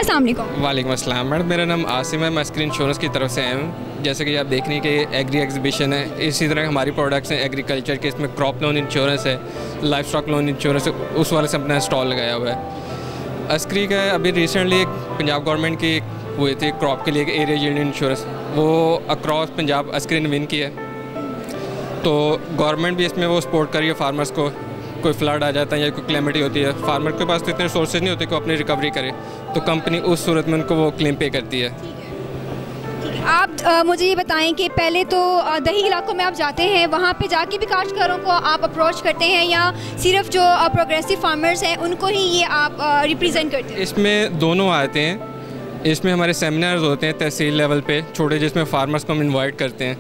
अस्सलाम वालेकुम। वालेकुम अस्सलाम मैडम, मेरा नाम आसिम है, मैं स्क्रीन इंश्योरेंस की तरफ से आया हूँ। जैसे कि आप देख रही हैं कि एग्री एग्जीबिशन है, इसी तरह हमारी प्रोडक्ट्स हैं एग्रीकल्चर के, इसमें क्रॉप लोन इंश्योरेंस है, लाइफ स्टॉक लोन इंश्योरेंस है, उस वाले से अपना स्टॉल लगाया हुआ है। अस्क्री का अभी रिसेंटली एक पंजाब गवर्नमेंट की हुई थी क्रॉप के लिए एरिया यील्ड इंश्योरेंस, वो अक्रॉस पंजाब अस्क्री ने विन किया है। तो गवर्नमेंट भी इसमें वो सपोर्ट कर रही है फार्मर्स को। कोई फ्लड आ जाता है या कोई क्लेमिटी होती है, फार्मर के पास तो इतने रिसोर्सेज नहीं होते कि वो अपनी रिकवरी करे, तो कंपनी उस सूरत में उनको वो क्लेम पे करती है। आप मुझे ये बताएं कि पहले तो दही इलाकों में आप जाते हैं, वहाँ पे जाके भी काश्तकारों को आप अप्रोच करते हैं या सिर्फ जो प्रोग्रेसिव फार्मर्स हैं उनको ही ये आप रिप्रेजेंट करते हैं? इसमें दोनों आते हैं। इसमें हमारे सेमिनार्स होते हैं तहसील लेवल पे छोटे, जिसमें फार्मर्स को हम इन्वाइट करते हैं।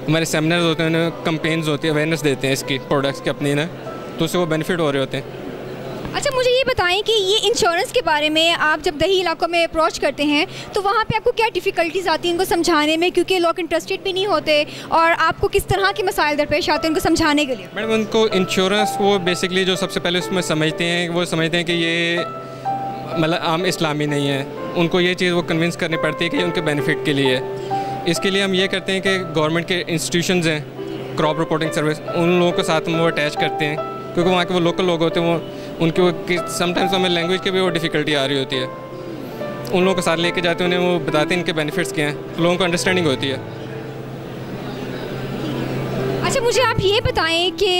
हमारे सेमिनार्स होते हैं, उन्हें कंपेन्स होती है, अवेयरनेस देते हैं इसकी प्रोडक्ट्स की अपनी ना, तो उससे वो बेनिफिट हो रहे होते हैं। अच्छा, मुझे ये बताएं कि ये इंश्योरेंस के बारे में आप जब दही इलाकों में अप्रोच करते हैं तो वहाँ पे आपको क्या डिफ़िकल्टीज़ आती हैं इनको समझाने में, क्योंकि लोग इंटरेस्टेड भी नहीं होते, और आपको किस तरह के मसाइल दरपेश आते हैं उनको समझाने के लिए? मैडम, उनको इंश्योरेंस वो बेसिकली जो सबसे पहले उसमें समझते हैं, वो समझते हैं कि ये मतलब आम इस्लामी नहीं है। उनको ये चीज़ वो कन्विंस करनी पड़ती है कि उनके बेनिफिट के लिए है। इसके लिए हम ये करते हैं कि गवर्नमेंट के इंस्टीट्यूशंस हैं, क्रॉप रिपोर्टिंग सर्विस, उन लोगों के साथ हम वो अटैच करते हैं, क्योंकि वहाँ के वो लोकल लोग होते हैं, वो उनकी वो समटाइम्स हमें लैंग्वेज की भी वो डिफ़िकल्टी आ रही होती है। उन लोगों के साथ लेके जाते हैं, उन्हें वो बताते हैं इनके बेनिफिट्स क्या हैं, तो लोगों को अंडरस्टैंडिंग होती है। अच्छा, मुझे आप ये बताएं कि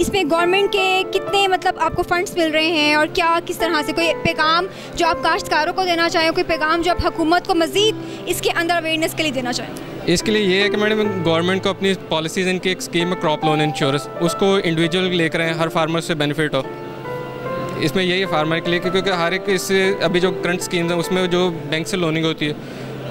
इसमें गवर्नमेंट के कितने मतलब आपको फंड्स मिल रहे हैं, और क्या किस तरह से कोई पैगाम जो आप काश्तकारों को देना चाहें, कोई पैगाम जो आप हुकूमत को मज़ीद इसके अंदर अवेयरनेस के लिए देना चाहें? इसके लिए ये है कि मैडम गवर्नमेंट को अपनी पॉलिसीज़, इनकी एक स्कीम है क्रॉप लोन इंश्योरेंस, उसको इंडिविजुअल लेकर आएँ, हर फार्मर से बेनिफिट हो। इसमें यही है फार्मर के लिए, क्योंकि हर एक इस अभी जो करंट स्कीम्स हैं उसमें जो बैंक से लोनिंग होती है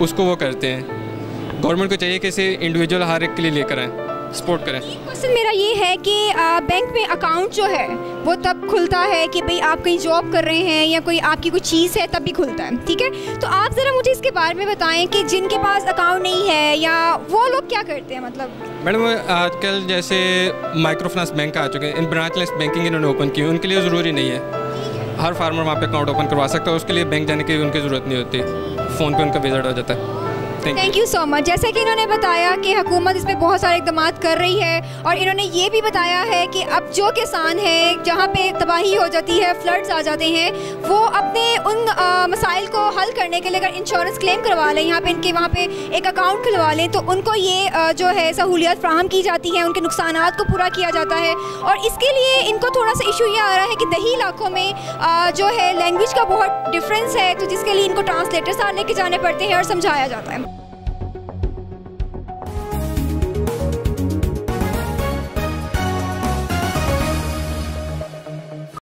उसको वो करते हैं। गवर्नमेंट को चाहिए कि इसे इंडिविजुअल हर एक के लिए लेकर आएँ, सपोर्ट करें। क्वेश्चन मेरा ये है कि बैंक में अकाउंट जो है वो तब खुलता है कि भाई आप कहीं जॉब कर रहे हैं या कोई आपकी कोई चीज़ है, तब भी खुलता है, ठीक है? तो आप ज़रा मुझे इसके बारे में बताएं कि जिनके पास अकाउंट नहीं है या वो लोग क्या करते हैं? मतलब मैडम, आजकल जैसे माइक्रो फाइनेंस बैंक आ चुके हैं, इन ब्रांचलेस बैंकिंग इन्होंने ओपन की, उनके लिए ज़रूरी नहीं है हर फार्मर वहाँ पे अकाउंट ओपन करवा सकता है, उसके लिए बैंक जाने की उनकी ज़रूरत नहीं होती, फ़ोन पे उनका विजिट हो जाता है। Thank you so much. जैसे कि इन्होंने बताया कि हुकूमत इसमें बहुत सारे इक़दाम कर रही है, और इन्होंने ये भी बताया है कि अब जो किसान है जहाँ पे तबाही हो जाती है, फ्लड्स आ जाते हैं, वो अपने उन मसाइल को हल करने के लिए अगर इंश्योरेंस क्लेम करवा लें, यहाँ पे इनके वहाँ पे एक अकाउंट खुलवा लें, तो उनको ये जो है सहूलियत फ्राहम की जाती है, उनके नुकसानात को पूरा किया जाता है। और इसके लिए इनको थोड़ा सा इशू ये आ रहा है कि दही इलाकों में जो है लैंग्वेज का बहुत डिफरेंस है, तो जिसके लिए इनको ट्रांसलेटर साथ लेके जाने पड़ते हैं और समझाया जाता है।